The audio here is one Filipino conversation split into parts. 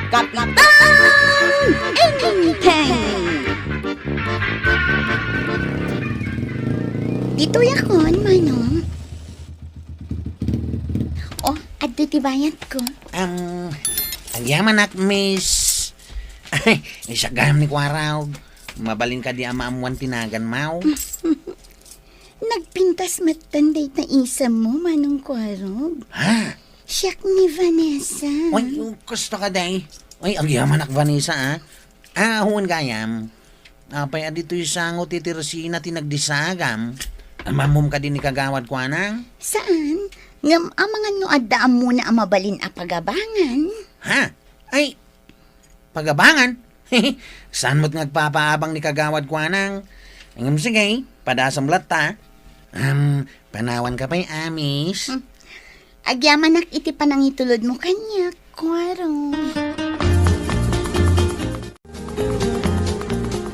Kapitan Enteng! Dito yakon, Manong. Oh, adto ti bayad ko. Ang yaman ak, miss. Ay, isagam ni Kwaraw. Mabalin ka di amaamuan tinagan, mau. Nagpintas matanday na isa mo, Manong Kwarog. Ha? Siyak ni Vanessa. Uy, gusto ka day. Uy, ang yaman ak, Vanessa, ah. Huwan gayam. Apay, adito yung sango titirsi na tinagdisagam. Amamum ka din ni kagawad ko, anang? Saan? Ngam amangan no addaam muna ang mabalin a pagabangan. Ha? Ay, pagabangan? Saan mo't nagpapaabang ni kagawad ko, anang? Ang sige, padasam lata. Panawan ka pa'y amis. Agyaman ak iti panangitulod mo kanya, Kwarog.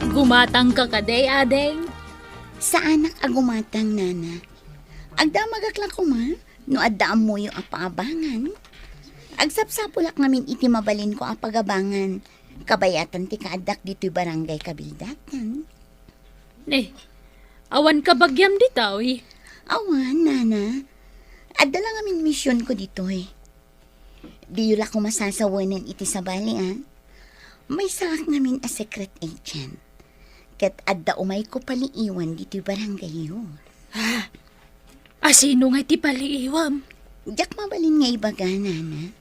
Gumatang ka kaday, adeng. Sa anak agumatang, nana. Agdamagakla ko ma, no addaam mo yung apaabangan. Agsapsapulak ngamin iti mabalin ko apagabangan. Kabayatan ti kaadak dito'y barangay kabildatan. Awan ka bagyam ditaw eh. Awan, nana. Adda lang amin misyon ko dito eh. Di yula ko masasawanan iti sa bali, ah. May saak ngamin a secret agent. Kat adda umay ko paliiwan dito'y barangay yun. Asino nga ti paliiwam? Diyak mabalin nga ibaga, nana.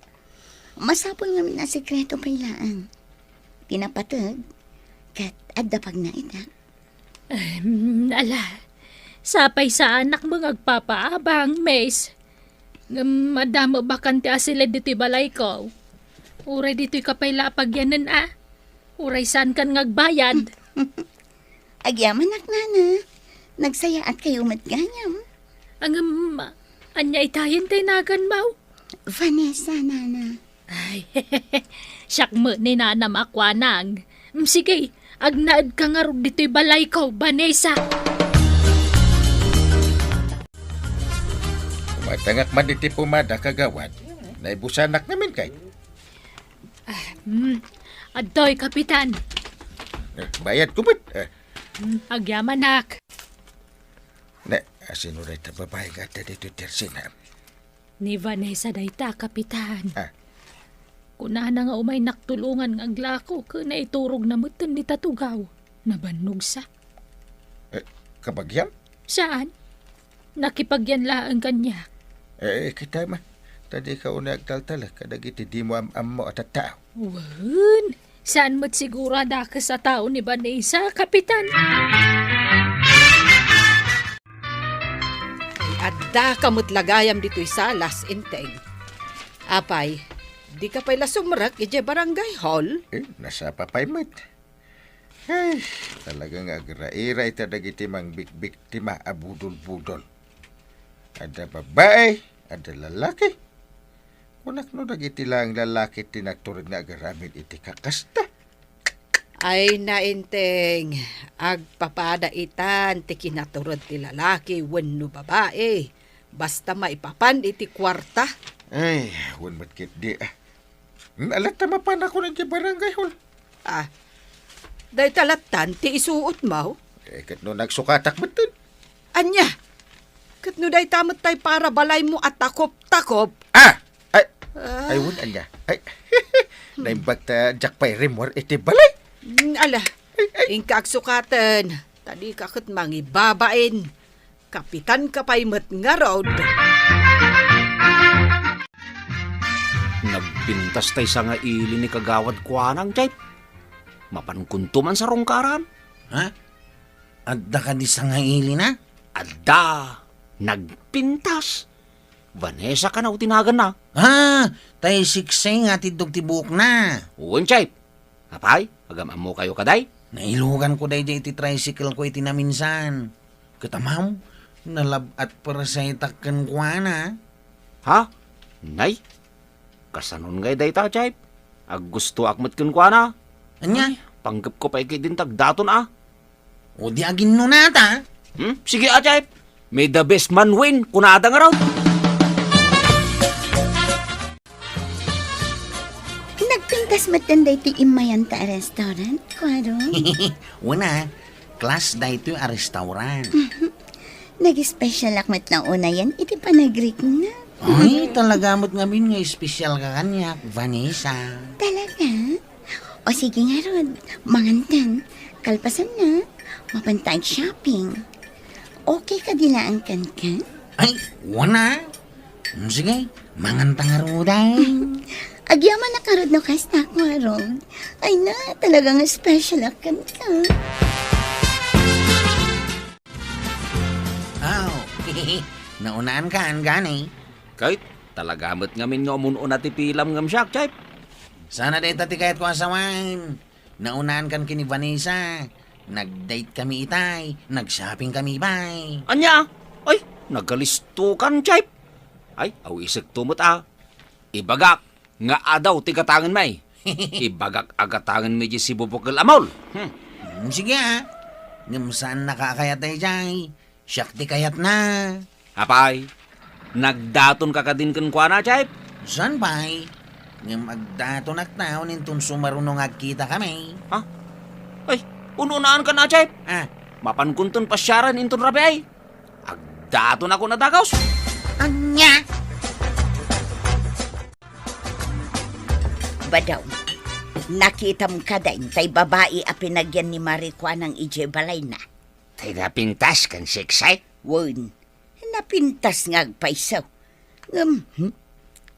Masapol ngamin a sekreto pailaan. Tinapatag, kat adda pag naita. Ala, sapay sa anak mo agpapaabang, mes. Madamo bakan ti asilid dito'y balay ko. Uray dito'y kapayla pagyanan ah. Uray saan kan ngagbayad. Agyaman ak, nana. Nagsaya at kayo matganyam. Anya itayin tayo nagan mau. Vanessa, nana. Ay, siyak mo ni nanam akwanang. Sige, agnaad ka nga rin dito'y balay ko, Vanessa. Matangak man diti pumada kagawad. Naibusanak namin kay. Adoy, kapitan. Bayad ko ba't? Agyamanak. Asino rin babae ka dito tersina. Ni Vanessa dayta, kapitan. Ah. Kuna na nga umay naktulungan ng aglako ka na iturog na mutan ni Tatugaw. Nabanog sa. Kabagyam? Saan? Nakipagyanlaan kanya. Kita man. Tadi ka una agtaltala. Kadagiti di mo mo at tao. Wan, saan mo't sigurada ka sa tao ni Vanessa, kapitan? Adda kamot lagayam dito'y salas, Enteng. Apay, di ka pala sumrak ije barangay hall? Nasa papaymat. Ay, talagang agra-iray tadagiti mang biktima abudol-budol. Ada babae, ada lalaki. Kunak no dagiti lang lalaki tinagturid na agaramid iti kakasta. Ay na, Enteng. Agpapadaitan ti kinaturod ti lalaki wenno babae. Basta maipapan iti kwarta. Ay, wan matkit di alat tamapan ako ng barangay hall. Day talatan ti isuot mo. Kat no nagsukatak betul. Anya, kat no day tamot tay para balay mo at takop-takop. Ay, wun anya. Ay, naimbag ta jakpay rimwar iti balay. Ala, ingkag sukatan. Tadi kakot mangibabain. Kapitan ka pa'y mat nga road. Nagpintas tay sa nga ili ni kagawad kuanang, Jay. Mapankuntuman sa rongkaran. Ha? Adda ka di sa nga ili na? Adda, nagpintas. Vanessa ka na utinagan na. Tay sikseng at idog tibuk na. Uwan, Jay. Apay, agam mo kayo kaday. Nailugan ko day iti tricycle ko iti naminsan. Katamam, nalab at parasaytakan ko na. Ha? Nay? Kasanon ngay day ta, Jay. Ag gusto akmat kun kwa na. Anya? Panggap ko pa ikit din tagdaton ah. O di agin no nata. Sige Jay. May the best man win. Kunada nga raw. Nagpintas matanday ti imayan ta restaurant, kwarong. Una, class da ito yung restaurant. Nag-special akmat lang una yan, iti panagrik na. Ay, talaga mo't ngamin nga espesyal ka kanyak, Vanessa. Talaga? O sige nga Rod, mangantan, kalpasan na, mapantay shopping. Okay ka dilaan kan ka? Ay, wana. Sige, manganta nga ruday. Agyaman na karod no kasta ko, Rod. Ay na, talagang special akan ka. Aw, naunaan ka, ang gani. Kahit talaga mo't ngamin nga umuno ti pilam ngam siyak, Chay. Sana day tati kahit ko asawain. Naunaan kan kini Vanessa. Nag-date kami itay. Nag-shopping kami bay. Anya? Ay, nagkalistukan, Chay. Ay, aw isik tumot Ibagak, nga adaw ti katangan may. Ibagak agatangan medyo si Bubukal Amol. Sige ngam saan nakakayat tayo jay. Siyak ti kayat na. Apay, nagdaton ka din kan kwa na, Chay. Saan bay? Ngam agdato naktaon intun sumarunong agkita kami. Ha? Ay, ununaan ka na, Chay. Ah, Mapankuntun pasyaran intun rabi ay. Agdaton ako nadagaws. anya? Badaw, nakita mo ka dahin tay babae a pinagyan ni Marikwa ng ije balay na. Tay napintas kan siksay. Won, napintas nga agpaisaw.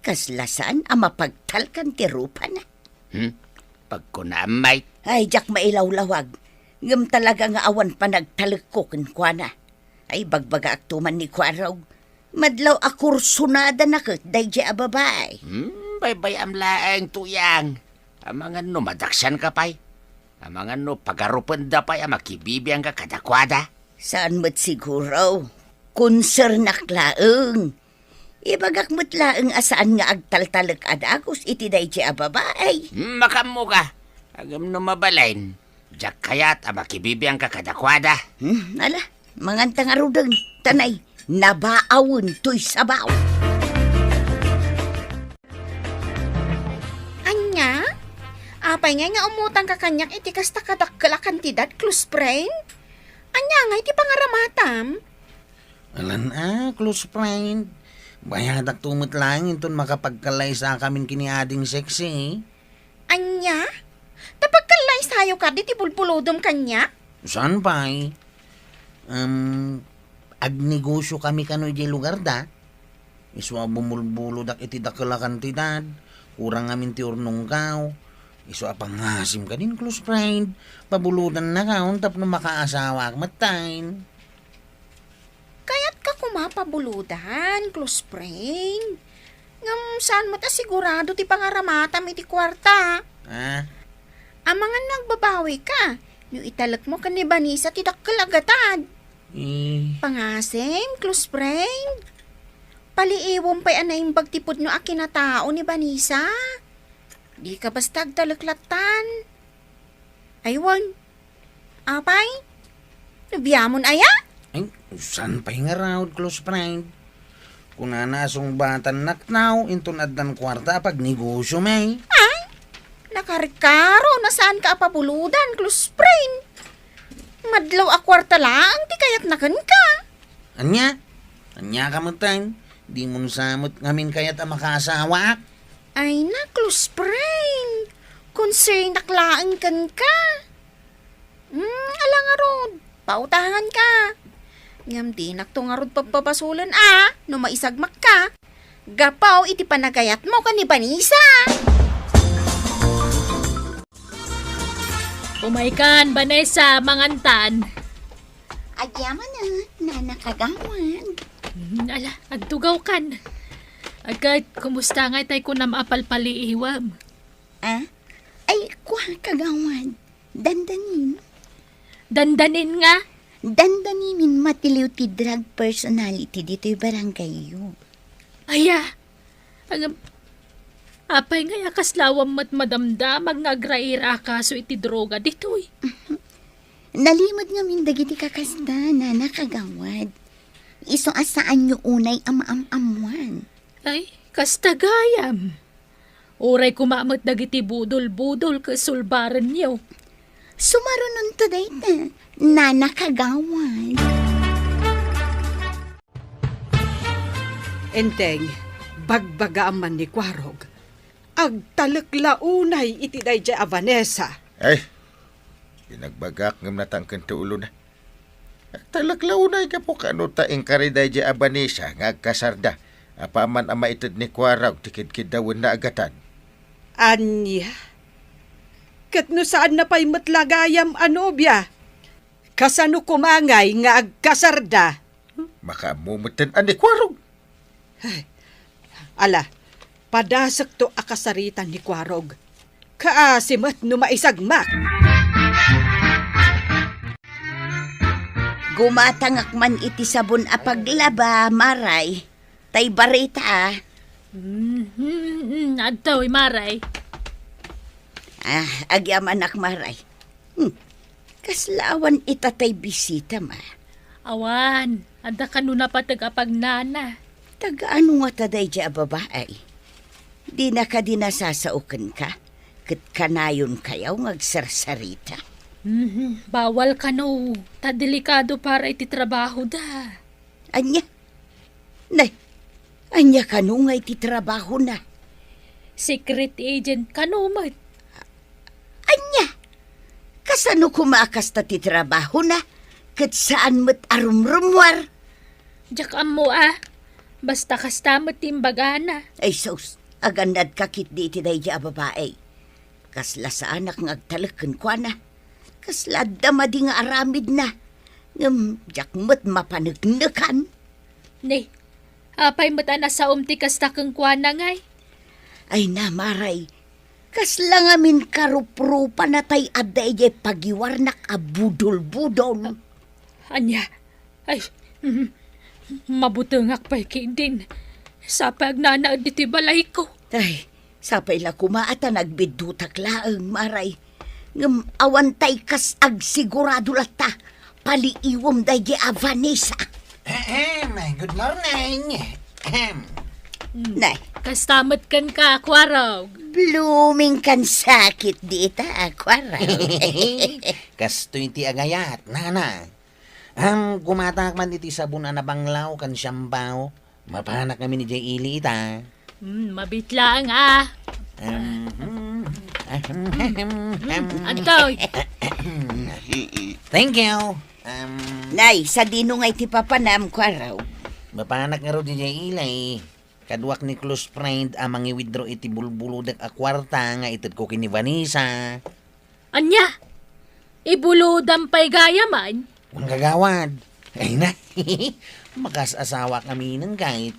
Kaslasaan ang mapagtalkan ti rupa na. Pagkunamay. Ay, jak mailawlawag. Ngam talaga nga awan pa nagtalagko kwa na. Ay, bagbaga aktuman ni Kwaraw. Madlaw akursunada na kat, day a babae. Bay am laeng tuyang. Amangan no madaksan ka pay. Amangan no pagarupan da pay makibibiyang ka kadakwada. Saan mo't siguro? Concern naklaeng. Ibagak mo't laeng asaan nga agtaltalag adagos iti day a babae. Makamo ka. Agam no mabalain. Jak kayat makibibiyang ka kadakwada. Ala, mangantang arudang. Tanay, nabaawon to'y sabaw. Anya? Apay nga umutang ka kanyak iti kasta kadakkel a kantidad, close friend? Anya nga iti pangaramatam? Alan close friend. Bayadak tumot lang intun makapagkalay sa kamin kiniading sexy. Anya? Tapagkalay sayo ka di ti bulbulodom kanya? Saan pa'y? Agnegosyo kami kano di lugar da. Iswa bumulbulo dak iti dakala kantidad. Kurang amin ti urnongkaw. Iswa pangasim ka din, close friend. Pabuludan na ka, tap no makaasawa matain. Kaya't ka kumapabuludan, close friend. Ngam saan mo ta sigurado ti pangaramatam iti kwarta? Ah, Amangan nagbabawi ka. Yung italak mo kan ni Vanessa ti dakkel agatad. Pangasim, close friend. Paliiwom pa'y anay bagtipod no akinatao ni Vanessa. Di ka basta agtalaklatan. Aywan. Apay? Nabiyamon aya? ay, saan pa'y nga raw, close friend? Kung nanasong batan naknaw, intun addan kwarta pag negosyo may. Nakarikaro na saan ka apabuludan, close friend. Madlaw a kwarta lang, di kaya't nakan ka. Anya? Anya ka matain? Di mo samot ngamin kaya't makaasawa. Ay na, close friend. Concern naklaan kan ka. Ala nga rod. Pautahan ka. Ngam di nakto nga rod pagpapasulan no maisagmak ka. Gapaw iti panagayat mo ka ni Vanessa. Umaikan, Vanessa, mangantan. Agyaman na nakagawan. Ala, agtugaw kan. Agad, kumusta nga tay ko namapal paliiwam? Ay, kuha kagawan. Dandanin. Dandanin nga. Dandanin matiliw ti drug personality dito'y barangay yun. Aya, apay nga kaslawam mat madamdamag nga agraira kaso iti droga ditoy. Nalimod nga mindagiti kakasta na nakagawad. Iso asaan nyo unay amaam-amuan. Ay, kastagayam. Uray kumamot dagiti budol-budol ke sulbaran niyo. Sumarunon to dayta. Nana kagawad. Enteng, bagbaga man ni Kwarog. Agtalaglaunay iti dayjay a Vanessa. Ay, pinagbagak ngam natangken ti ulo na. Talaglaunay ka po kano taing kariday di Abanesa nga agkasarda. Apaman ama itid ni Kwarag tikid-kid dawon na agatan. Anya? Kat no saan na pa'y matlagayam anobya? Kasano kumangay nga agkasarda? Makamumutan ani Kwarag. Ala, padasak to akasaritan ni Kwarog. Kaasimat no maisagmak. Gumatangak man iti sabon a paglaba, Maray. Tay barita. Adtoy, Maray. Agyam anak Maray. Kaslawan itatay bisita ma. Awan, adda ka na patag-apag nana. Taga-ano nga taday dya babae? Di na ka dinasasaukan ka? Kat kanayon kayaw ngagsarsarita. Bawal ka no. Tadelikado para iti trabaho da. Anya? Nay, anya ka no nga iti trabaho na. Secret agent ka no, mat. Anya? Kasano kumakas ta ti trabaho na? Kat saan mo't arumrumwar? Diyak mo Basta kastamot timbagana. Ay sos, agandad kakit di iti day dya babae. Kasla sa anak ngagtalakan kwa na. Kasla damadi nga aramid na. Diyak mo't mapanagnakan. Ne, apay mata na sa umti kasta kang kwana ngay. Ay na, Maray. Kasla nga min karuprupa na tay aday jay pagiwarnak a budol-budol. Anya, ay, mabutungak pa'y din. Sa pagnanaad diti balay ko. Ay, sapay la kumaata nagbidutak laeng, Maray. Ngam awantay kas ag sigurado lata. Paliiwom day jay a Vanessa. Good morning. Nay, Kastamot kan ka, Kwarog. blooming kan sakit dita, Aquara. Kastoy ti agayat, nana. Gumatak man iti sabon na banglaw kan siyambaw. Mapanak kami ni Jay Ili ita. Mabitlaang Antoy, Thank you. Nay, sa dino nga iti papanam, Quaraw. Mapanak nga ro di Jay Ili. Kadwak ni close friend amang i-withdraw iti bulbuludak a kwarta nga itid ko kini Vanessa. anya, ibuludam pa'y gaya man. Kung gagawad. Ay na, makas-asawa kami ng kahit.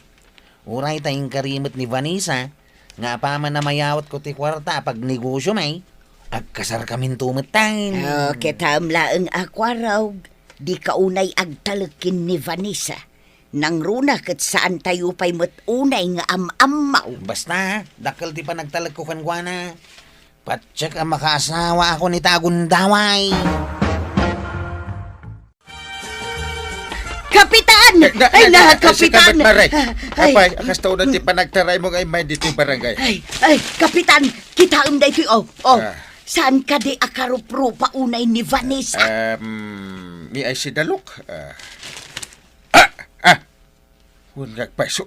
Uray tayong karimot ni Vanessa. Nga pa man na mayawat ko ti kwarta pag negosyo may. Agkasar kami tumatain. Kitam laeng Aquaraw. Di kaunay agtalakin ni Vanessa. Nang runa kat saan tayo pa'y matunay nga am-amaw. Basta, dakal ti pa nagtalag ko kan-gwana. Patsak ang makaasawa ako ni Tagundaway. Kapitan! Ay na, Kapitan! Maray. Ay, Apay, akas taon na ti panagtaray mo ngay may dito barangay. ay, Kapitan! Kita day ito, oh. Ah. Saan ka di akaruprupa unay ni Vanessa? Mi ay si Dalok. Huwag nagpaiso.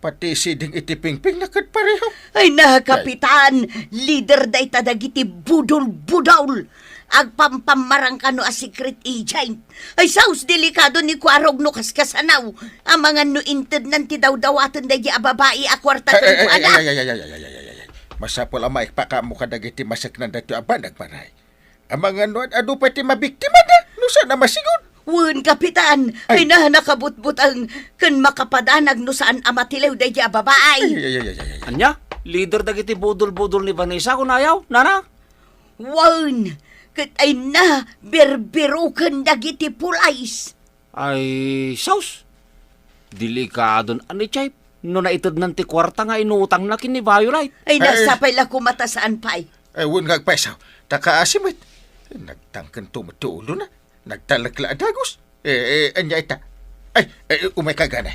Pati si Ding itipingping nakad pareho. Ay na, Kapitan! Leader day tadagiti budol-budol! Agpampamarang kano a secret agent. Ay saus delikado ni Kwarog no kaskasanaw. Ang mga no inted nanti daw-dawatan day a babae a kwarta kung kuana. Masapol ang maikpaka mo kadagiti masak na dati aban nagparay. Ang mga nuan adu pati mabiktima na. Nusa na masigon. Wun, Kapitan! Ay na, nakabutbut ang kan makapadanag no saan amatilew day a babae. Anya, leader dagiti budol-budol ni Vanessa kung ayaw, nana? Wun! Kat ay na, berberukan dagiti pulays. Ay, saus. Delikadon ani chay. No naitid ng ti kwarta nga inutang na kini Violet. Ay nasapay la kumata saan pa'y. Ay, huwag nagpaisaw. Takaasimit. Nagtangkan tumutulo na. Nagtalagla dagos. Anya ita. Ay, umay ka ganay.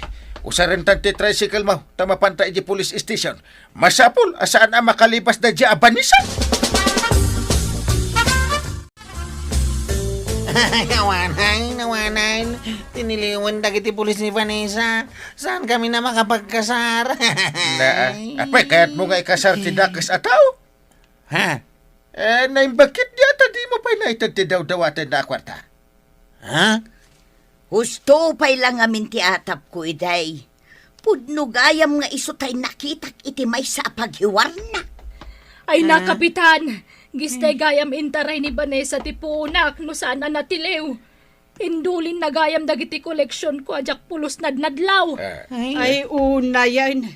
Usaran tante tricycle mo, tama pantay di police station. Masapol, asaan ang makalipas na di abanisa? Nawanay. Tiniliwan dagiti pulis ni Vanessa. Saan kami na makapagkasar? Apay, kaya't mo nga ikasar ti dakas ataw? Ha? Naimbakit yata di mo pa naitad ti daw-dawatan na kwarta. Ha? Husto pa'y lang amin ti atap ko, iday. Pudno gayam nga iso tay nakitak iti may sa paghiwar na. Ay na, Kapitan! Gistay gayam intaray ni Vanessa ti punak no sana natilew. Indulin na gayam dagiti koleksyon ko ajak pulos nadnadlaw. Ay, una yan.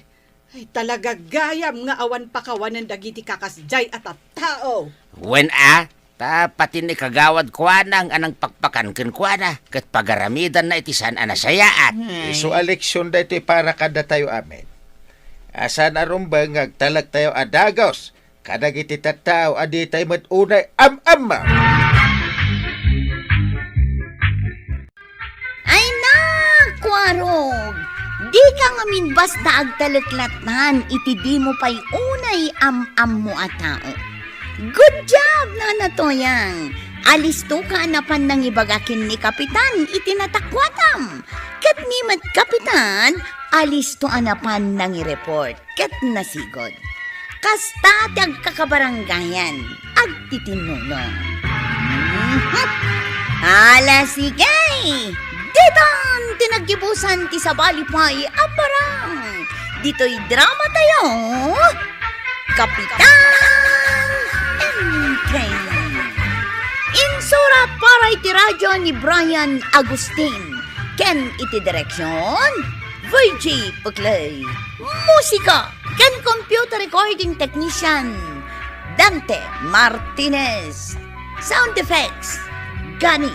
Ay, talaga gayam nga awan pakawanan dagiti kakasjay at at tao. When tapatin ni kagawad ko anang anang pakpakan ken kuana ket pagaramidan na itisan anasayaan. So, eleksyon da ito para kada tayo amin. Asa na rumba ngagtalag tayo adagos. Kadag iti tataw, adi tayo matunay am-ama. Ay na, Kwarog! Di ka ngamin basta agtalaklatnan, iti di mo pa'y unay am-am mo a tao. Good job na natoyang! Alisto ka napan ng ibagakin ni Kapitan, itinatakwatan. Kat ni Mat Kapitan, alisto anapan ng i-report, kat nasigod. Kasta tiyag kakabaranggayan, agtitinulong. Hala sigay! Ditan tinagibusan ti sabalipay aparang. Dito'y drama tayo, Kapitan Enteng. Insurat para iti radyo ni Brian Agustin. Ken iti direksyon, VG Puklay. Musika, ken computer recording technician, Dante Martinez. Sound effects, Gani.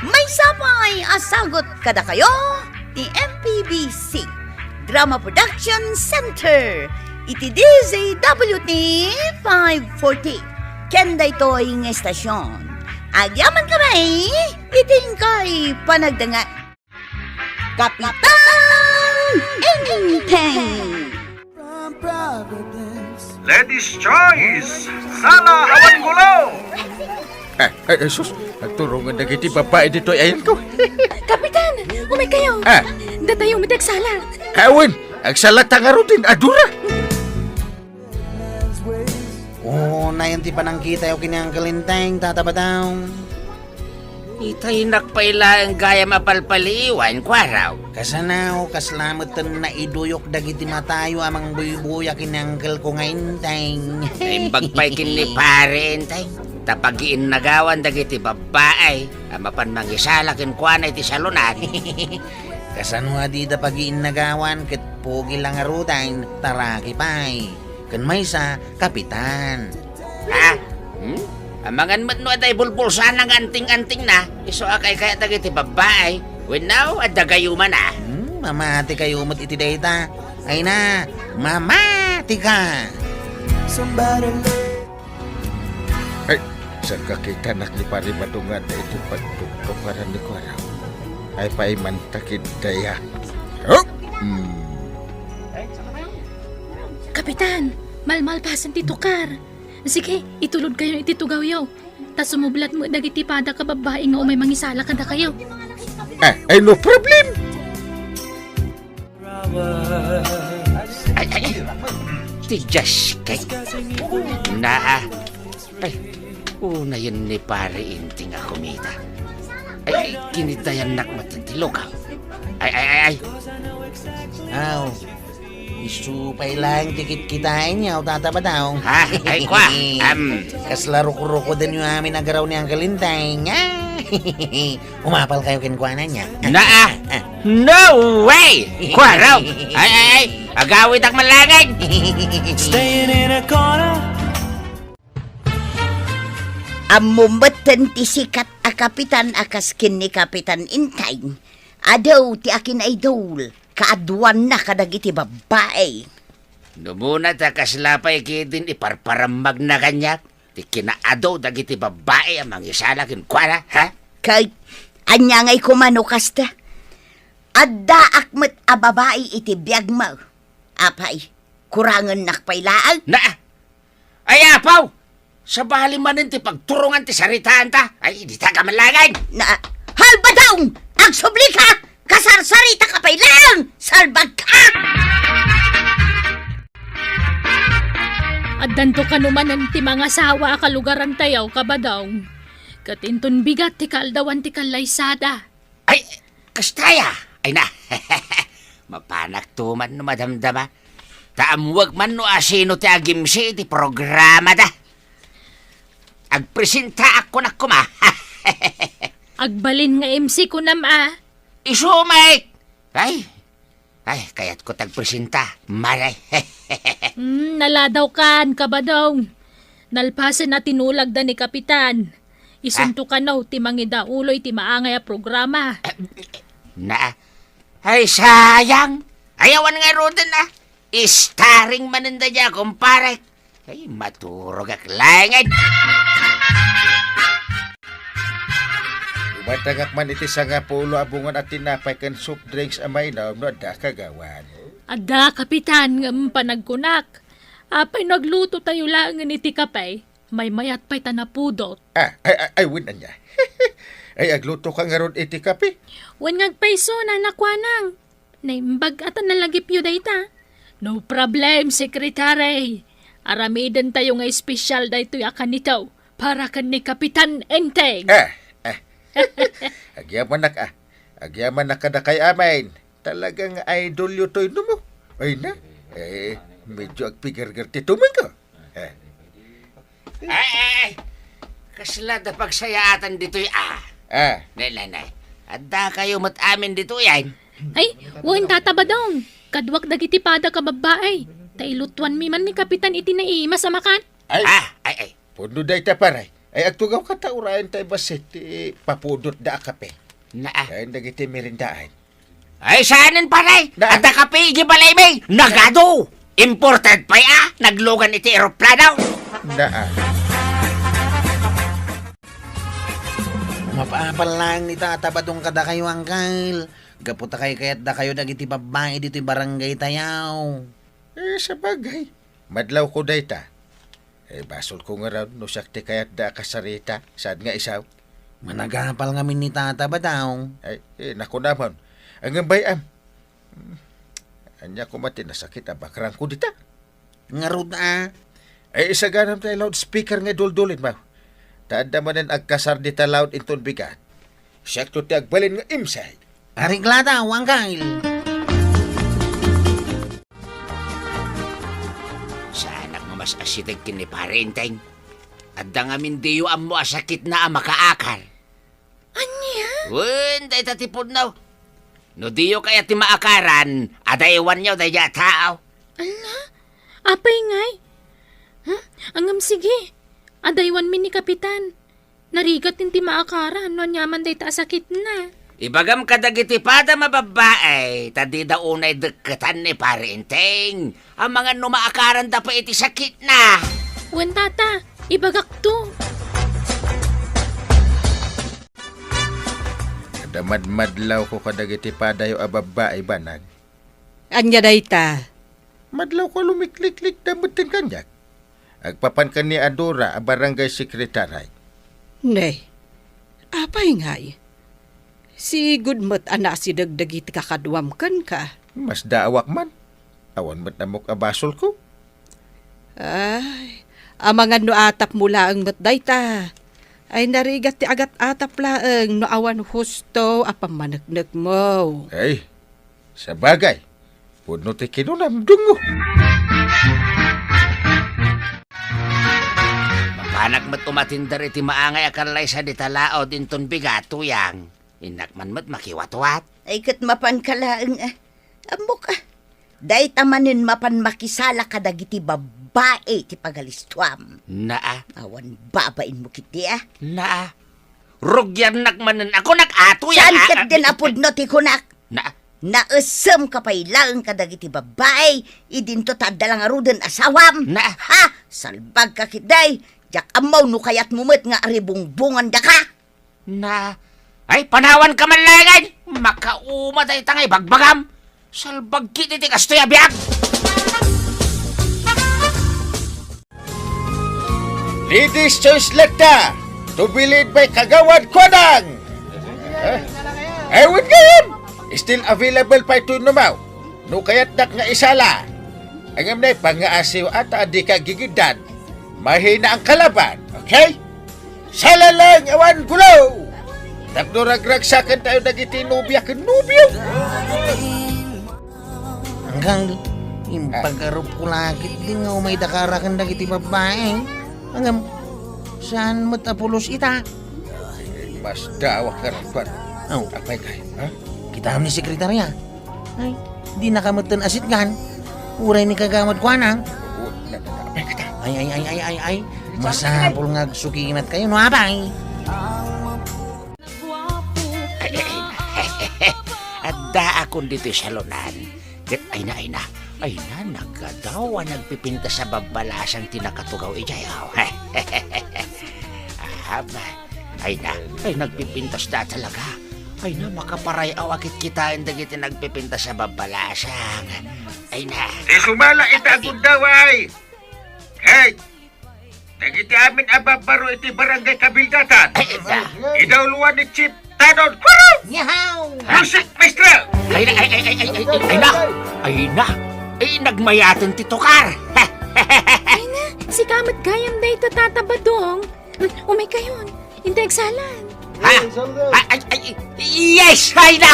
May sapay asagot kada kayo, ti MPBC Drama Production Center, iti DZWT 540. Ken daytoy nga estasyon. Agyaman kami, iting kay panagdangat. Kapitan Enteng. Ladies' Choice! Sala awan gulo! Sus, nagturungan na kiti babae dito ayan ko. Kapitan! Umay kayo! Datayong madagsala! Awin, ang salata nga rutin, adura. Nayan ti panangkita yung kinang kalinteng, tatabadaw. Itay nakpaila ang gaya mapalpaliwan, kwaraw. Kasanaw, kaslamutan na iduyok dagiti matayo amang buy-buya kinangkal ko ngayon, teng. Imbagpay kin ni pare, entay. Tapagiin nagawan dagiti babae, amapan mangisalakin kuana iti salunan. Kasanwa di da pagiin nagawan, ket pogi lang arutain, taraki pay. Kan may sa kapitan. Amangan mat no aday bulbulsan ng anting-anting na, iso akay kaya dagiti babae. When now, at dagayuman na. Mamati kayo umot iti data. Ay na, mamati ka. Ay, saan kakita nak ni pari madungan na ito pagtukaran ni Kwaraw? Ay paimantakid daya. Kapitan! Malmalpasan ti tukar! Sige, itulod kayo iti tugaw-yaw. Tas sumublat mo dagiti pada ka babae nga umay mangisala kada kayo. Ay, no problem. Ay, ti Diyos kay. Ay, una yun ni pare inting ako kumita. Ay, kinitayan nak matantilog ka. Ay. Aw, isupay lang tikit kitain niya, tatabadaw. Ha? Ay, kwa. Kaslaro-ruko din yung amin nagaraw ni Uncle Intay. Umapal kayo kinkwanan niya. No way! Kwaraw! Ay, agawit ang malangag! Amumbatan ti sikat a kapitan akaskin ni Kapitan Intay. Adaw ti akin idol, kaadwan na kadagiti babae. Numuna ta kaslapay kidin iparparamag na kanyak. Ti kinaadaw dagiti babae ang mangisalakin kwa na, ha? Kay, anya ngay kumano kasta. Adda akmet a babae iti biyag mo. Apay, kurangan nakpailaan. Na! Ay, apaw! Sa bali manin ti pagturungan ti saritaan ta. Ay, di ta kamalangan. Na, halba daw! Ang subli ka! Kasarsarita ka pailaan! Salbag ka! At danto ka naman ang ti mga sawa kalugaran tayaw kabadong. Katinton bigat ti kaldawan ti kalaysada. Ay, kastaya! Ay na! Mapanak tuman no madamdama. Taamuwag man no asino ti agimsi ti programa da. Agpresenta ako na kuma. Agbalin nga MC ko nama. Isumay! Ay, kaya't ko tagpresenta. Maray. Naladaw kan kabadong. Nalpasan na tinulag da ni Kapitan. Isunto ka na ti mangida uloy ti maangay a programa. Na, ay sayang. Ayawan nga roden na. Starring maninda niya, kumpare. Ay, maturog ak langit. Umatagak man iti sa nga pulo abungan at tinapay kan soup drinks amay na no da kagawan. Ada, Kapitan, nga panagkunak. Apay nagluto tayo lang iti kapay. May mayat pa'y tanapudot. Ay, win na niya. Ay, agluto ka nga ron iti kape. Wan ngagpaiso na nakwanang. Naimbag at nalagip yu dayta. No problem, sekretary. Aramidan tayo nga espesyal daytoy akan nitaw para kan ni Kapitan Enteng. Agyaman na Agyaman na ka na kay amin. Talagang idol yu to'y mo. Ay na. Medyo agpigar-gar ti tumang ko. Ay! Kasla da pagsayaatan dito'y Nay. Adda kayo mat amin dito yan. Ay, wan tatabadong. Kadwak dagiti pada ka babae. Tailutuan mi man ni Kapitan iti naima sa makan. Ay. Puno day ta paray. Ay, agtugaw ka taurayan tayo basit. Papudot da kape. Ay, nagiti merindaan. Ay, saanin paray? Na- Adda kape, gibalay may. Nagado! Imported pa naglugan iti aeroplano. Mapapal lang ni tatabadong kada kayo, Uncle. Gaputa kayo kaya't da kayo dagiti babae dito'y barangay tayaw. Sa bagay. Madlaw ko day ta. Basol ko nga raw no sakti kaya't da kasarita. Saan nga isaw? Managapal ngamin ni tatabadaw. Naku naman. Ang bayam. Anya ko mati nasakit abakrang ko dita. Ngarud Isa ganam tayo loudspeaker nga duldulin mo. Taanda man ang agkasar dita loud inton bigat. Sakto ti agbalin nga imsay. Ariglata, Uncle. Sa anak nga mas asitig kini parenteng. Adda nga mindiyo ang mo asakit na ang makaakal. Anya? Wen, day tatipod na. No diyo kaya ti maakaran, adaywan niyo day tao. Apay ngay. Angam sige. Adaywan mi ni Kapitan. Narigat ti maakaran. No nyaman day ta sakit na. Ibagam kadagiti pada mababae, tadi da unay deketan ni parenteng. Ang mga numaakaran da pa iti sakit na. Wan tata, ibagak to. Madlaw ko kadagiti padayo ababae banag. Anya dayta. Madlaw ko lumiklik-lik damutin kanyak. Agpapan ka ni Adora a barangay sekretary. Nay, apay ngay. Si Gudmot ana si dagdagiti kakadwam kan ka. Mas daawak man. Awan mat namok abasol ko. Ay, amangan no atap mula ang matdayta. Ay narigat ti agat atap laeng no awan husto apamanagnag mo. Ay, sa bagay. Puno ti kinunam dungo. Mapanak mat umatindar iti maangay akalay sa ditalaod inton bigato yang. Inakman mat makiwatwat. Ay kat mapan kalaang amok Day tamanin mapan makisala kadagiti babae ti pagalistuam. Naa. Awan babain mo kiti Naa. Rugyan nakmanan ako nakato yan. Saan kat din apod no ti kunak? Naa. Naesem kapay lang kadagiti babae. Idinto tadalang aruden asawam. Naa. Ha! Salbag ka kitday. Jak amaw no kayat mumit nga aribungbungan da ka. Na. Ay, panawan ka man langan! Makaumatay tangay bagbagam! Salbag kiti ti kastoy abiyag! Ladies choice lata to be led by Kagawad Kwanang. Ewan ngayon, still available pa ito numaw. No kayat nak nga isala. Ang amnay pangaasiw at adi ka gigidan. Mahina ang kalaban, okay? Sala lang, awan gulo! Tapno ragragsakan tayo nagitinubya ka nubyo. Hanggang yung pagkarup ko lagi din nga may dakarakan na kiti babae. Hanggang saan matapulos ita? Mas dawa ka rapat. Oh, Apay kay, ha? kita ni sekretarya. Ay, di nakamatan asitgan. Uray ni Kagawad Kwanang. Apay ka ta. Ay. Masapol nga sukinat kayo, no abay? Adda akong dito sa lunan. Ay na, nagkadawa nagpipinta sa babalasang tinakatugaw ijayaw. Ay nagpipintas na talaga. Ay na, makaparay awakit kita ang dagiti nagpipinta sa babalasang. Ay na. Sumala ita gundaway. Hey! Nagiti amin ababaro iti barangay kabildatan. Ay na. Idawluan ni Chief Tanon Kurong! Yahaw! Music Maestro! Ay na. Ay, nagmayaton ti Tokar. Ay na, si Kamat Gayam na ito tatabadong. Umay kayon, hindi agsalan. Ha? Yes! Ay na!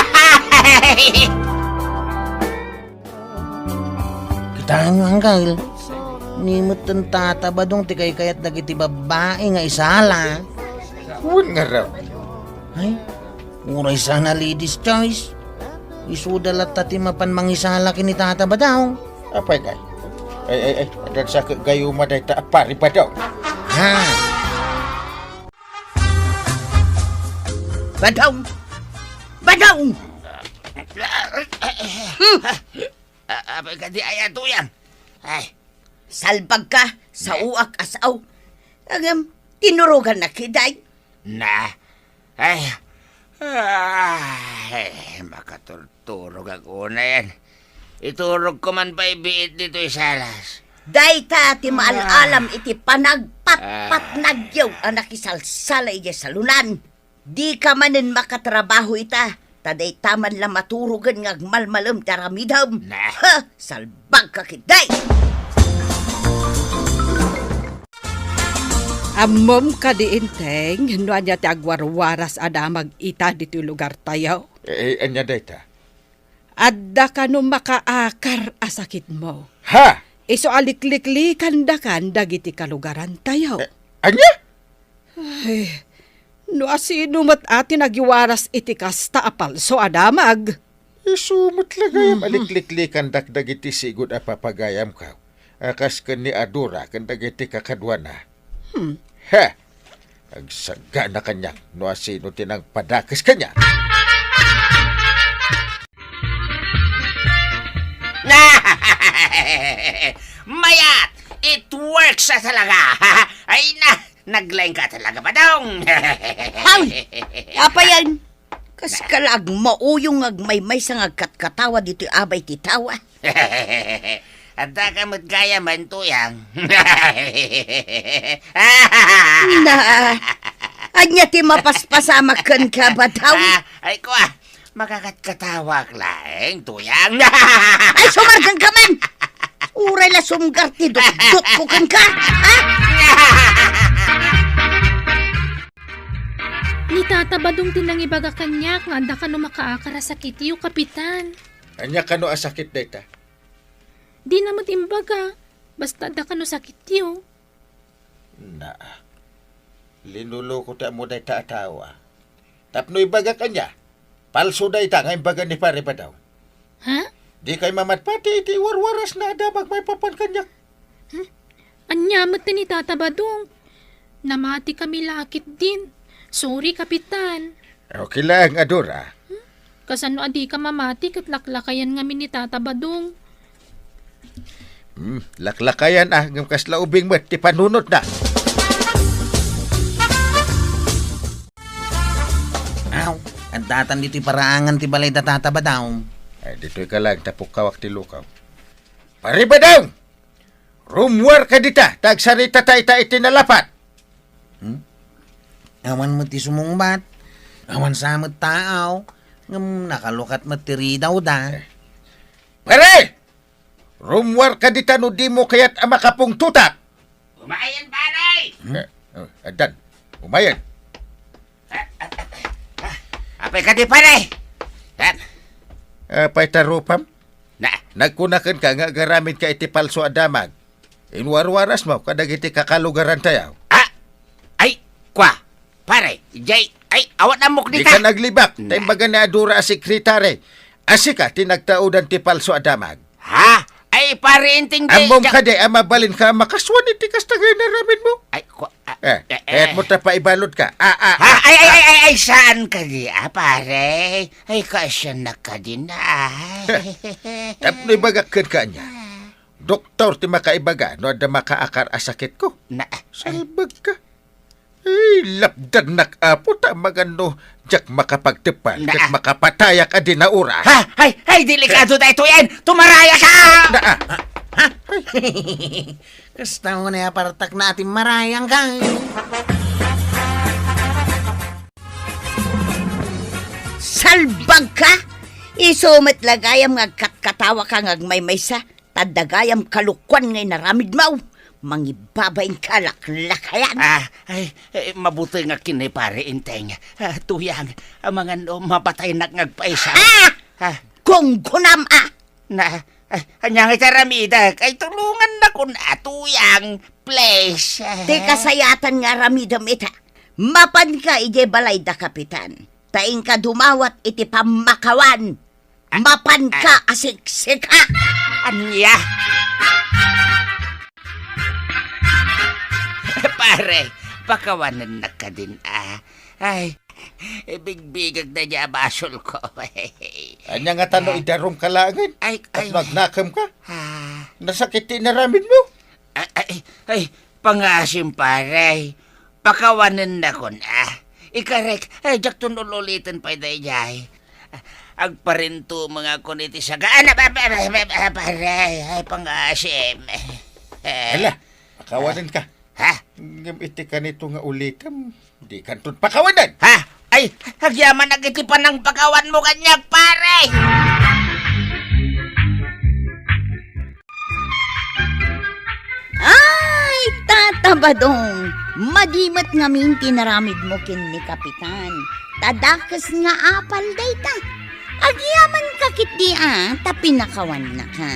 Kita nyo hanggang nimot ang tatabadong ti kay kayat nagiti babae nga isala. Huwag nga raw. Ay, uray sana ladies choice. Isudalat tati mapan mangisala kini tatabadaw. Apay kay? Ay. Adan sa gayuma day ta apari pa daw. Ha? Badong! Badong! Abay ka di ayato yan. Ay, Salbag ka sa uak asaw. Tinurugan na kiday. na. Ay, makaturturog ako na yan. Iturog ko man pa ibiit dito isalas. Day ta ti maalalam iti panagpat nagyaw ang nakisalsala iya sa lunan. Di ka manin makatrabaho ita. Taday taman lang maturugan ng malmalam taramidam. Nah. Ha! Salbag ka kiday! Amom ka di inteng, no anya ti agwarwaras ada mag-ita dito lugar tayo. Anya day ta? Adda ka no makaakar asakit mo. Ha? Iso alikliklikan da kan dagiti kalugaran tayo. Anya? Ay, no asino mat ati nagiwaras iti kasta apal so adamag. Isumot lagayam alikliklikan dakdag iti sigod a papagayam ka. Akas ken ni Adura ken dagiti kakadwana. Ha? Agsaga na kanya no asino tinang padakas kanya. Mayat! It works na talaga! Ay na! Naglain ka talaga ba daw? Hay! Apa yan? Kas kalag mauyong agmay-may sa ngagkatkatawa dito abay titawa. At ka mo't gaya man to yang. Na, anya ti mapaspasamak ka ba daw? Ay ko makakatkatawa lang tuyang. Ay, sumargang ka man! Uray la sumgar ti dot ko kan ka, ha? Ni tatabadong tinangibaga kanya nga anda ka no makaakara sa kitiyo, kapitan. Anya kano asakit data? Di naman imbaga, basta anda ka no sakit yo. Na. Linulo ko ta mo data atawa. Tapno ibaga kanya. Palso data nga imbaga ni pare pa daw. Ha? Di kay mamatpati iti warwaras na adabag may papan kanya. Anyamat ni tatabadong. Namati kami lakit din. Sorry, kapitan. Okay lang, Adora. Kasano adi ka mamati kat laklakayan nga ni tatabadong. Laklakayan ng kaslaubing mo ti panunot na. Aw, ang datan dito'y paraangan ti balay datataba daw. Ay, dito'y ka lang, tapok kawak ti lukaw. Pare ba daw? Rumwar ka dita, tagsarita ta ita itinalapat. Awan mo ti sumungbat. Awan sa mo tao. Nakalukat mo ti ridaw da. Pare! Rumwar ka dita no di mo kaya't ama kapong tutak. Umayan, pare! Adan, umayan. Apay ka di, pare! Yan. Apay tarupam, Na, nagkunakan ka nga garamit ka iti palso adamag. Inwarwaras mo, kadag iti kakalugaran tayo. ay, kwa, pare, jay, ay, awat na muk Di dita. ka naglibak, Na. taimbaga na adura a sekretary. Asika, tinagtaudan ti palso adamag. Ha? Ay, pare, inting jay. Amom ka di, amabalin ka, makaswan iti kastagay na ramin mo. Ay, kwa, Kaya't mo ta paibalot ka. Ha? Ay, saan ka di, pare? Ay, kasya na ka din, Tapno ibagakan ka niya. Doktor ti makaibaga, no ada makaakar a sakit ko. Na, Salbag ka. Ay, lapdan nakapo ta magano jak makapagtepal, Na. jak makapatayak a di na oras. ha? Ay, delikado na ito yan! Tumaraya ka! Na, Kasta mo na apartak natin marayang kang. Salbag ka? Isumat lagayam nga katkatawa ka nga maymaysa. Tadagayam kalukwan ngay naramid mau. Mangibabain ka laklakayan. Ay, mabuti nga kini pare inteng. Tuyang, ang mga no, mapatay na ngagpaisa. Kung gunam Na, anyang itaramida, kay tulungan na kun tuyang, please. Ti kasayatan nga ramidam ita. Mapan ka ije balay da kapitan. Taing ka dumawat iti pamakawan. Mapan ka asiksika. Anya? Pare, pakawanan na ka din, Ay, bigbigag na niya basol ko. anya nga tano idarom ka langin. Ay, At nagnakam ka. Ah. Nasakit na ramin mo. Ay, pangasim pare. Pakawanan na ko na. Ikarek, jak tunululitan pa dayay. Agparinto mga kuniti sa gaan. Pare, ay pangasim. Hala, pakawanan ka. Ha? Ngam iti ka nito nga ulitam. Di kantun pakawanan. Ha? Ay, hagyaman nagitipan ng pagawan mo kanyag, pare! Ay, tatabadong. Madimat ngamin tinaramid mo kin ni Kapitan. Tadakas nga apal dayta. Agyaman kakit di tapi nakawan na ka.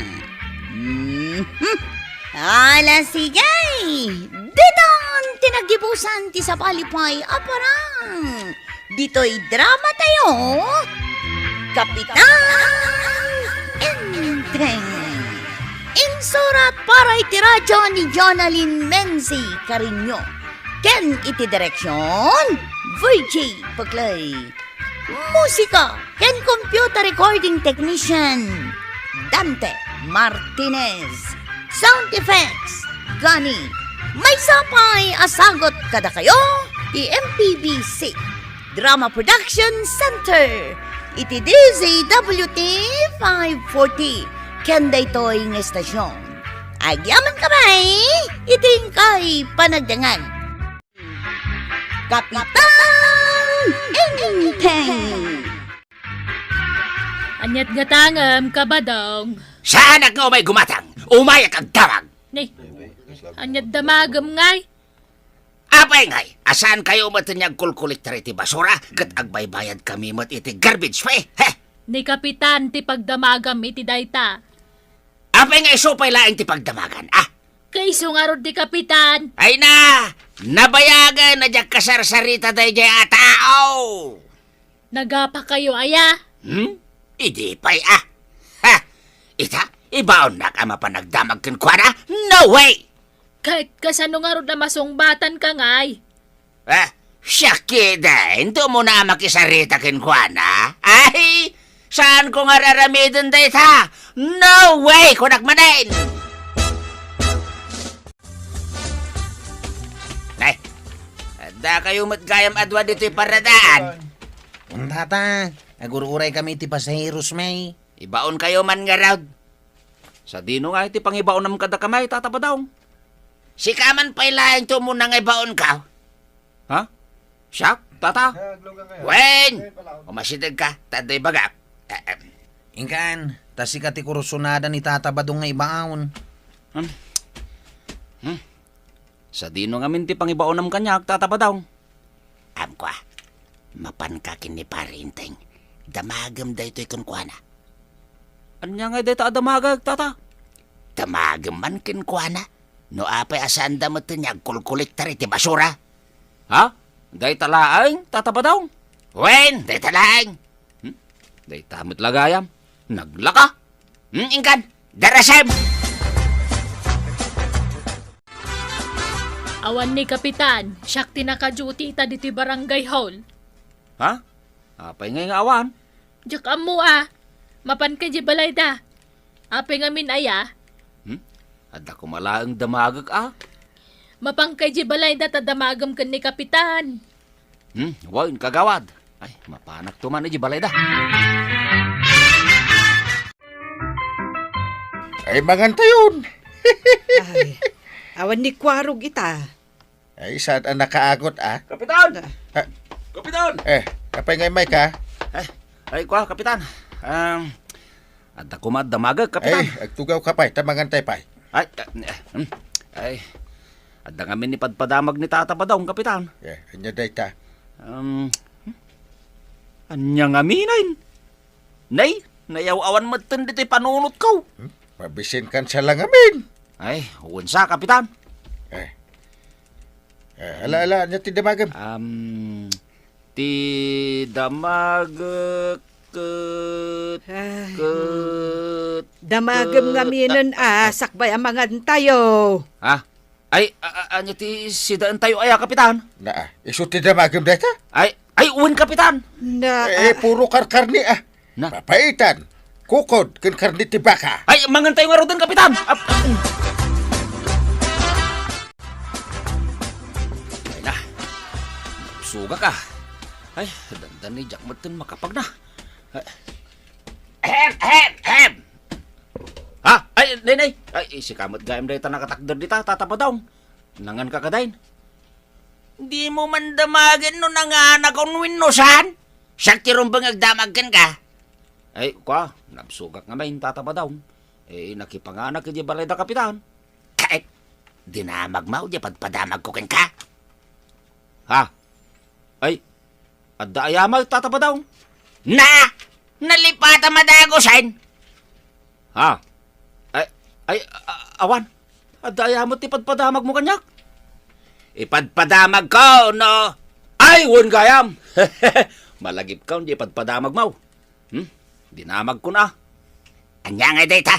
Ala sigay! Didon tinagibusan ti sa palipay aparang. Dito'y drama tayo. Kapitan Enteng. Insurat para iti radyo ni Jonalyn Menzi Carinyo. Ken iti direksyon, VJ Paglay. Musika, ken computer recording technician, Dante Martinez. Sound effects, Gani. May sapay asagot kada kayo, MPBC. Drama Production Center. Iti DZWT 540. Kenda ito'y ng estasyon. Agyaman ka ba iting kay panagdangan. Kapitan Enteng. Anyat gatangam kabadong. Saan nga umay gumatang? Umayak ang tawag! Ni, anyat damagam ngay. Apay ngay, asan kayo matanyag kulkulit iti basura? Kat agbaybayad kami mat iti garbage pa Heh! Ni kapitan ti pagdamagam iti dayta. Apay ngay supay laing ti pagdamagan, Kay sungarod ti kapitan. Ay na! Nabayagan na dyak kasarsarita day dya tao! Nagapa kayo aya. Idi pa'y Ha! Ita, ibaon na ka mapanagdamag kin kwa na? No way! Kahit kasanungarod na masungbatan ka ngay. Syaki din, to mo na makisarita kin kwa na? Ay! Saan ko nga raramidin day ta? No way! Kunak manain! Nay, da kayo matgayam adwa dito'y paradaan. Untata, agururay kami ti pasaheros may. Ibaon kayo man nga raw. Sa dino nga iti pangibaon nam kada kamay, tata pa daw. Si kaman pa ilahin to mo nang ibaon ka. Ha? Siya? Tata? Wen! Umasidag ka, taday bagak. Inkan, tasi ka ti kurusunada ni Tata Badong nga ibaon. Sa dino nga minti pangibaon nam kanyak, tata pa daw. Amkwa, mapan ka kini parinteng. Damagam da ito'y kunkwana. Anya nga dito adamagag, tata? Damagam man kinkwana. No apay asanda mo ito niya kulkulik tari ti basura. Ha? Day talaang, tata pa daw? Wen, day talaang. Day tamot lagayam. Naglaka. Ingkan, darasem. Awan ni Kapitan, siyak tinaka-duty ta dito'y barangay hall. Ha? Apay ngay nga awan. Diyak amo mapan ka di balay da. Apay nga min aya, Adda ko malaang damagag mapang kay di balay da tadamagam ka ni Kapitan. Wain kagawad. Ay, mapanak tuman ni balay da. Ay, mangantayon. Ay, awan ni Kwarog ita. Ay, saan ang nakaagot, Kapitan! Ha? Kapitan! Kapay ngay may ka? Ay, kwa, Kapitan. Adda ko damagag, Kapitan. Agtugaw ka pa'y, tamangantay pa'y. Ay, adda nga min ni padpadamag ni Tata pa daw, Kapitan. Anya day ta. Anya nga minain. Nay, nayaw-awan mo dito'y panunot ko. Mabisin kan sa langamin. Ay, unsa, Kapitan. Ala, anya ti damagam. Ti damagag Damagam nga minon sakbay amangan tayo. Ha? Ay, anya ti sidaan tayo aya, Kapitan. Iso ti damagam day ta? Ay, uwin, Kapitan. Na, Puro karkarni Na. Papaitan. Kukod, kan karni ti baka. Ay, mangan tayo nga rodan, Kapitan. Ay na. Suga ka. Ay, dandan ni Jack Martin makapag na. Hem! Ha? Ay, nay. Ay, si kamot gayam day ta nakatakder dita, tatapa daw. Nangan ka kadain. Di mo man damagin no nanganak kong winusan. Siya tirumbang agdamagkan ka. Ay, kwa, nabsugak nga main tatapa daw. Nakipanganak ka di balay da, Kapitan. Kahit, dinamag mo, di padamag ko ken ka. Ha? Ay, adda ayamag tatapa daw. Nalipata madagosan. Ha? Ay, awan. Adda ayamag ti padamag mo kanyak. Ipadpadamag ko, no? Ay, won gayam. Malagip ka, di padamag mo. Dinamag ko na. Anya nga data.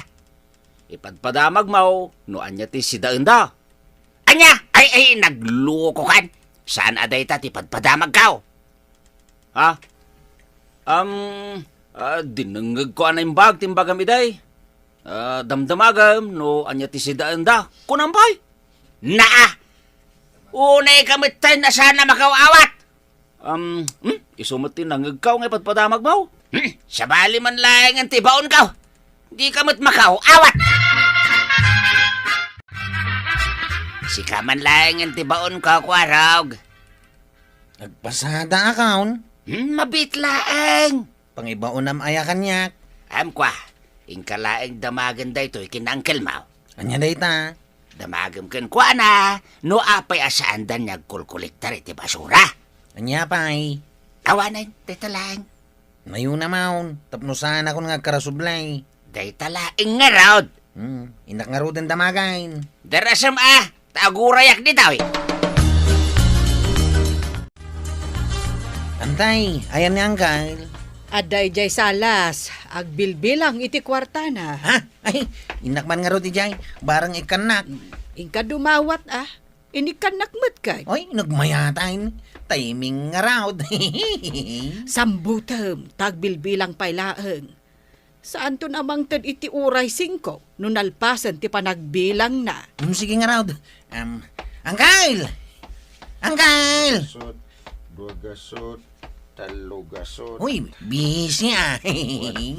Ipadpadamag mo, no anya ti sidaan da. Anya, ay, nagluko kan. Saan aday ta ti padpadamag ka? Ha? Dinangag ko anay bag, timbagam iday. Damdamagam, no anya ti sidaan da. Kunampay. Unay kamitan na sana makawawat. Isumot tinangag ka ng ipadpadamag mo. Sabali man lang ang tibaon ka. Di kamot makaw, awat! Si kaman lang ang tibaon ka, Kwarog. Nagpasada akaon. Mabitlaang. Pangibaon nam aya kanyak. Kwa, ingkalaang damagan da ito, ikinangkel mo. Anya day ta? Damagam ken kwa na, no apay asaan da niyagkulkuliktar iti basura. Anya pa'y. Awanan, dito lang. Ngayon naman, tapnusan ako nga karasublay. Dito lang, ingarod. Inak nga roden damagain. Darasam tagurayak di daw. Antay, ayan ni Uncle. aday jay salas, agbilbilang iti kwartana. Ha? Ay, inak man nga ro di jay. Barang ikanak. Ingka dumawat inikan nakmet kay. Oy, nagmayatain. Timing nga raw. Sambutem, tagbilbilang pailaeng. Saan to namang tad iti uray 5, no nalpasan ti panagbilang na. Sige nga raw. Uncle! Uncle! Gasot, 2 gasot, talugason. Uy, busy ah. 1,000,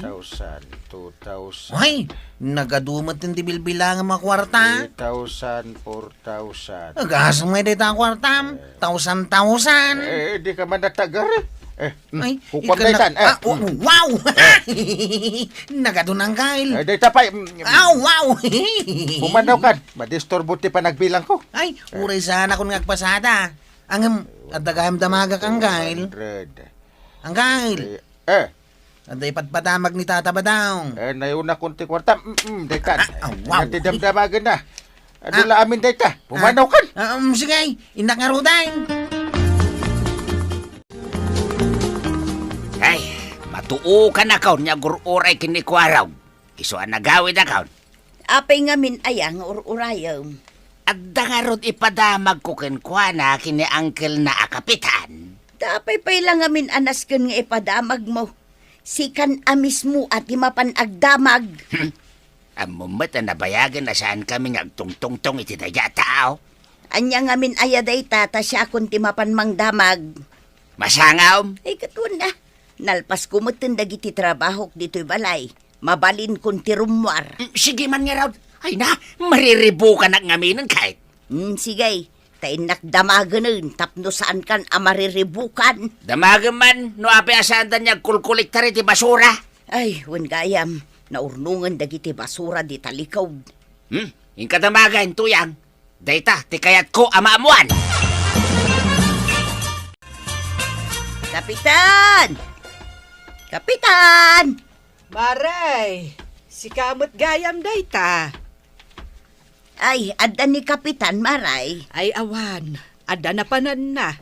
2,000, Uy, nagadumot yung tibilbilang ang mga kwarta. 3,000, 4,000. Agas mo dito ang kwartam. 1,000. Di ka man natagar Ay, hukom ika daytan. wow! Nagadunang kail. Dayta pa. Wow! Pumanaw kan. Madistorbo ti pa nagbilang ko. Ay, uray sana kung ngagpasada. Ang adagaham damaga kang kail. 100. Ang kail. Aday patpatamag ni Tata Badang. Nayuna kunti kwarta. Daytan. Wow. Natidamdamagan na. Adula amin dayta. Pumanaw kan. Sige, inak nga ruday. Ay, matuo ka na kaon niya gururay kinikwaraw. Iso ang nagawid na kaon. Apay nga min ayang urayom. At dangarod ipadamag ko kenkwana kini uncle na akapitan. Tapay pay lang amin anas ken nga ipadamag mo. Sikan amis mo at imapan agdamag. Ang mumat na nabayagan na saan kami ngagtungtungtong iti daya tao. Anya nga min ayaday tata siya kung timapan mang damag. Masangaw. Ay katun na. Nalpas kumutin dagiti trabaho dito'y balay. Mabalin kung tirumwar. Sige man nga raw. Ay na, mariribo ka na ngaminan kahit. Sige. Tainak damagan tapno saan kan amariribukan. Damagan man, no api asaan niya kulkulik tari ti basura. Ay, wen gayam. Naurnungan dagiti basura di talikaw. Yung kadamagan, tuyang. Dayta, ti kayat ko amaamuan. Kapitan! Kapitan! Maray, si kamot gayam dayta. Ay, adda ni Kapitan Maray. Ay awan, ada na panan na.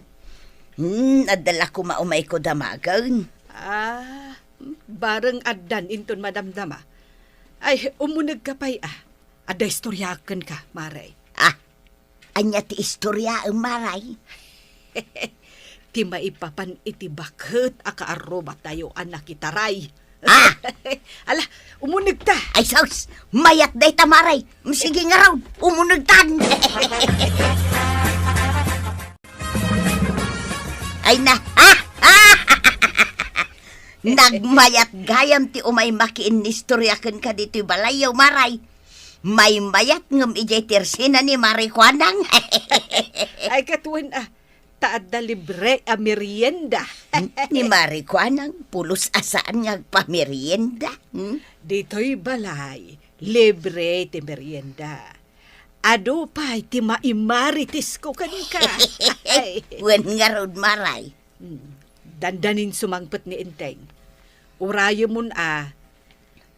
Adala ko maumay ko damagan. Bareng adan inton madamdama. Ay, umunag ka pa'y Ada istoryakan ka, Maray. Anya ti istorya ang Maray. Ti maipapan iti bakit akaaroba tayo anak itaray. Ala, umunag ta. Ay, sus! Mayat day ta Maray. Sige nga raw, umunagtan. Ay na, Nagmayat gayam ti umay makiin istoryakan ka dito'y balayaw, Maray. May mayat ngam ijay tirsina ni Maray Kwanang. Ay katuan taad na libre a merienda. Ni Maray Kwanang, pulos asaan nga pamerienda. Dito'y balay, libre ti merienda. Ado pa'y ti maimaritis ko kanika. Wen nga rod, Maray. Dandanin sumangpet ni Inteng. Urayo mun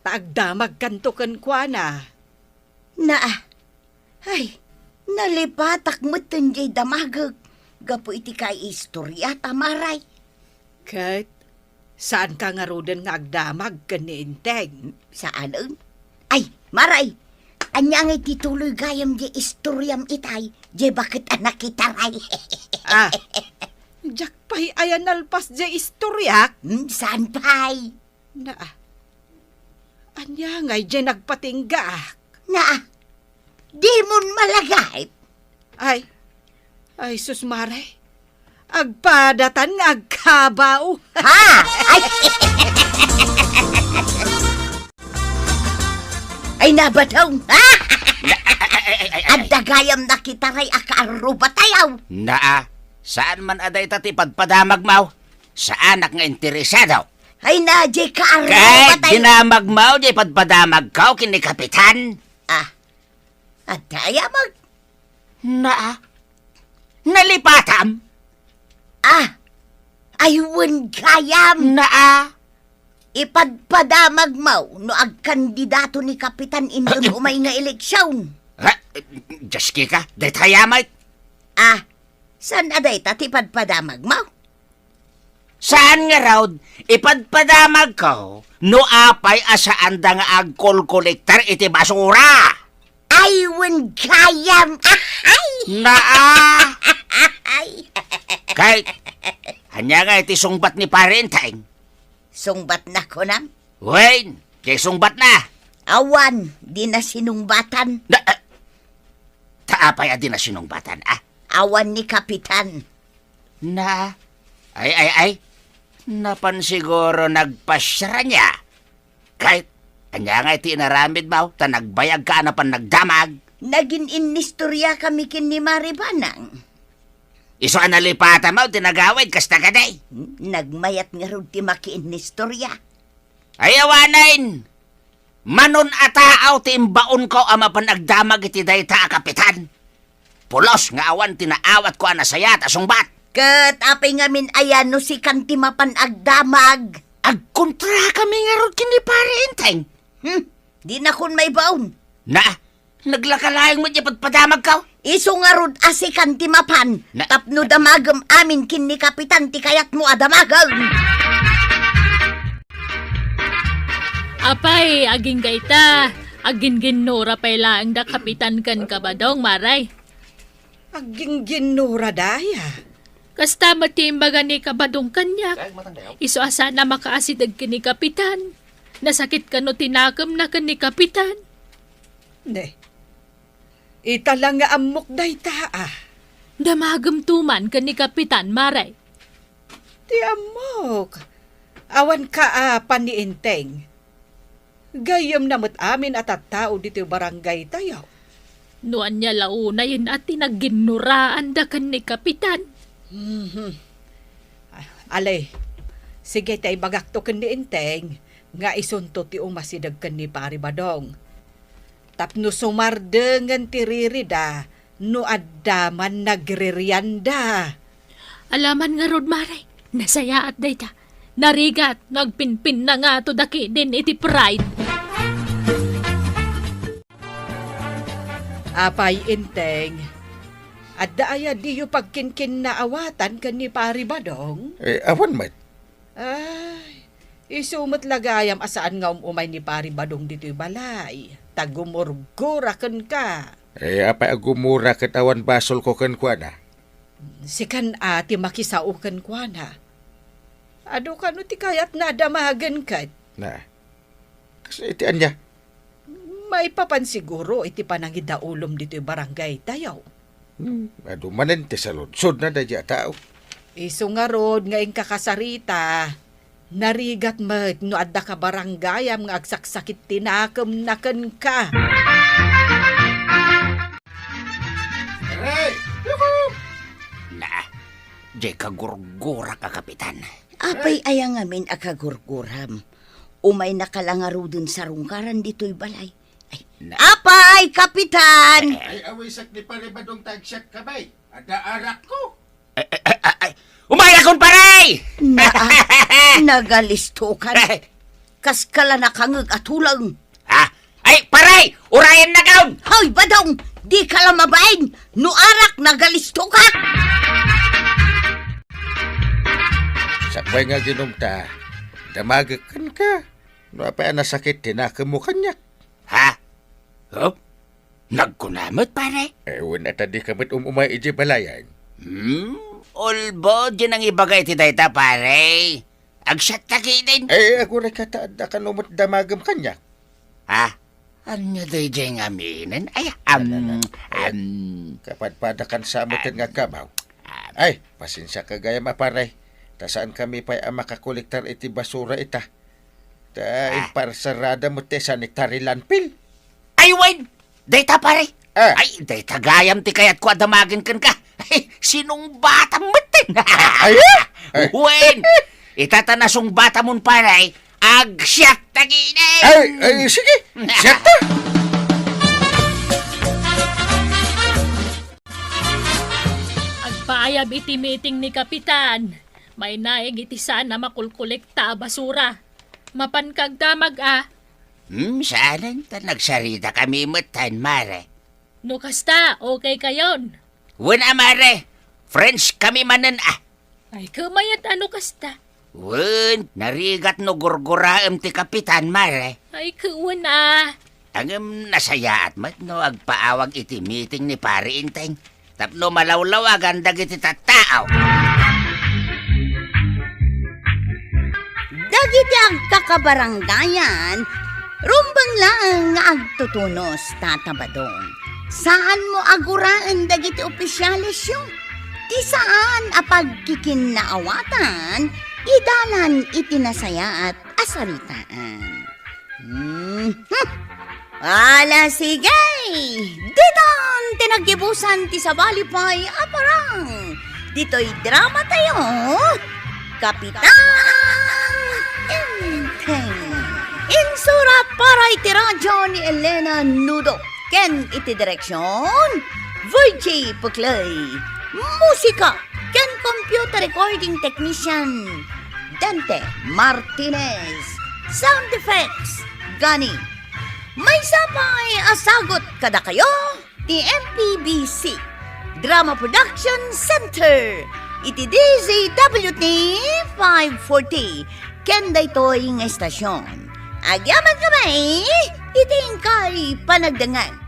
taagdamag kanto kan kuana. Ay, nalipatak mo tanjay damagag. Gapo iti kay istorya, Maray. Kat, saan ka nga roden nga agdamag kan ni Inteng? Saan? Ay, Maray, anya nga tituloy gayam di istoryam itay, di bakit anak itaray. Jak pa'y ayan alpas di istoryak. Saan pa'y? Anya nga'y di nagpatinggak. Di mon malagayt. Ay, susmare. Agpadatan nga agkabaw. Ay! Ay nabadaw. At dagayam na kitaray akaaruba tayaw. Saan man aday tati pagpadamag mau? Sa anak nga interesado. Ay na, jay kaaruba Kahit tayaw. dinamag mau, di pagpadamag kau kini kapitan. At dayamag. Nalipatam? Aywan gayam. Ipadpadamag mo no agkandidato ni Kapitan indon umay nga eleksyon. Jaski ka, detayamay. San aday tati padpadamag mo? Saan nga raw, ipadpadamag ko, no apay asaan da nga agkolkolektar iti basura. Aywan gayam. Kahit, hanya nga iti sungbat ni parenteng. Sungbat na ko nam. Wayne, kay sungbat na. Awan, di na sinungbatan. Taapay adi na sinungbatan, Awan ni Kapitan. Ay. Napan siguro nagpasyara niya. Kahit kanya nga iti naramid mo, ta nagbayag ka na pan nagdamag. Naging inistorya kami kin ni Maribanang. Iso analipatan mo, tinagawid, kasta ka day. Nagmayat nga rin ti makiinistorya. Ayawanain! Manon ataaw ti imbaon ko ama panagdamag iti dayta a kapitan. Pulos nga awan tinaawat ko anasayat asungbat. Kat apay ngamin ayan no si kanti mapanagdamag. Agkontra kami nga ron kini pare inteng. Di na kun may baon. Na, naglakalayang mo di padamag ka? Iso nga rod asi kanti mapan. Na- Tapno damagam amin kin ni kapitan ti kayat mo adamagam. Apay, aging gaita. Aging ginura pay laang da kapitan kan kabadong, maray. Aging ginura daya. Kasta matimbaga ni kabadong kanya. Iso asa na makaasidag ka ni kapitan. Nasakit ka no tinakam na ka ni kapitan. Ne, italang nga amok dayta Damagam tuman ka ni kapitan, maray. Ti amok. Awan ka paniinteng. Gayam namot amin at tao dito barangay tayo. Nuan niya launa yun at tinagginuraan da ka ni kapitan. Alay, sige tay bagakto kan ni inteng nga isunto ti umasidag kan ni pari badong. Tapno sumardengan ti ririda no addaman nagririanda. Alaman nga rod, maray. Nasaya at dayta. Narigat, nagpinpin na nga to daki din iti pride. Apay inteng, at daaya diyo pagkinkin na awatan kan ni pari badong. Awan mat. Ay, isumot lagayam asaan nga umay ni pari badong dito'y balay. Tagumurgura kan ka. Apa agumura ket awan basol ko ken kuana. Sikan ati makisao kan kuana. Ado ka no ti kayat na damagan kat. Na. Kasi iti anya. May papan siguro iti panangidaulom dito'y barangay tayo. Ado manen ti saludsod na dadya tao. Iso nga rod nga ing kakasarita. Narigat met no adda ka baranggayam nga agsaksakit tinakam na kan ka. Aray! Na, di kagurgura ka kapitan. Apay ayang amin akagurguram. Umay nakalangaro dun sa rungkaran dito'y balay. Ay, apay, kapitan! Ay awisak ni paribadong tagsyak kabay. Ada arak ko. Umaya kon paray! Nagalisto ka na. Kaskala nakangag at hulang. Ha? Ay, paray! Urayan na kaon! Hoy, badong! Di ka lang mabain! No arak, nagalisto ka! Sakbay nga ginumta. Damagakan ka. No apa nasakit tinakam mo kanya. Ha? Oh? Nagkunamot, pare? Ewan at di kamit umay iji balayan. Ulbo, din ang ibagay ti dayta, pare. Agsyat takinin. Ako rin kataad na kanumot damagam kanya. Ha? Ano day dyan aminin? Ay, Kapadpadakan sa amutin nga kabaw. Ay, pasensya ka gaya maparay. Ta saan kami pa'y makakolektar iti basura ita. Ta imparsarada mo te sanitary landfill. Ay, wait! Dayta, pare. Ah. Ay, dayta gayam ti kayat ko adamagin kan ka. Ay, sinong bata mutin? Ay! Wen! Itatanasong bata mon, pare. Agsyat takinin. Ay, sige. Siyata. Agpaayab iti meeting ni kapitan. May naig iti sana makulkolekta basura. Mapankagdamag Saan ta nagsarita kami mutan, mare? No kasta, okay kayon. Wala, mare. Friends kami manan Ay kamayat ano kasta. Wen, narigat no gurguraem ti kapitan, mare. Ay kawan Angem nasayaat mat no agpaawag iti meeting ni pare inteng. Tapno malawlawagan dagiti tattao. Dagiti ang kakabaranggayan, rumbang lang nga agtutunos, tatabadong. Saan mo aguraan dagiti opisyalis yun? Ti saan apag kikinnaawatan, Idalan itinasaya at asaritaan. Ala sige! Ditan tinaggibusan ti sabalipay aparang. Dito'y drama tayo. Kapitan Inteng. Insura para iti radyo ni Elena Nudo. Ken iti direksyon Virgie Puklay. Musika ken computer recording technician Dante Martinez. Sound effects Gani. May sapay asagot kada kayo ti MPBC Drama Production Center. Iti DZWT 540 ken daytoy nga estasyon. Agyaman kamay, iting kay panagdangan.